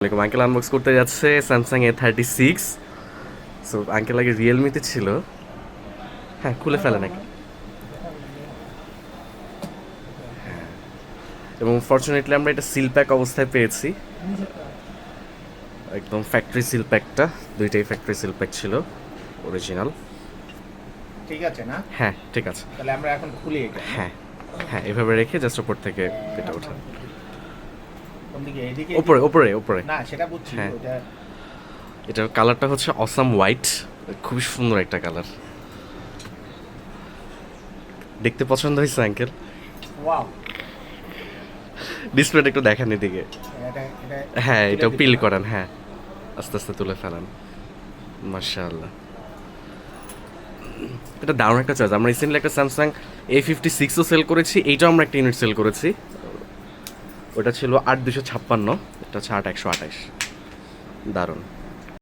আসসালামাইকুম। Uncle unbox করতে যাচ্ছে স্যামসাং A36। সো আঙ্কেল আগে রিয়েলমিতে ছিল। হ্যাঁ, খুলে ফেলে নাকি। এবং ফর্চুনেটলি আমরা এটা সিল প্যাক অবস্থায় পেয়েছি, একদম ফ্যাক্টরি সিল প্যাকটা। দুইটাই ফ্যাক্টরি সিল প্যাক ছিল, অরিজিনাল। ঠিক আছে না? হ্যাঁ, ঠিক আছে। তাহলে আমরা এখন খুলি এটা। হ্যাঁ হ্যাঁ, এভাবে রেখে জাস্ট ওপর থেকে এটা ওঠা। কোন দিকে? এদিকে? ওপরে ওপরে ওপরে। না, সেটা বুঝছি। হ্যাঁ। ওটা এটার কালারটা হচ্ছে অসাম হোয়াইট, খুবই সুন্দর একটা কালার। দেখতে পছন্দ হয়েছে আঙ্কেল? ওয়াও। ডিসপ্লেটা একটু দেখান এদিকে। এটা হ্যাঁ, তুলে এটাও দিতে পিল হবে। করান। হ্যাঁ, আস্তে আস্তে তুলে ফেলান। মাশাআল্লাহ, এটা দারুণ একটা চয়েস। আমরা রিসেন্টলি একটা স্যামসাং A56ও সেল করেছি, এইটাও আমরা একটা ইউনিট সেল করেছি। ওটা ছিল 8256, এটা হচ্ছে 8128। দারুণ।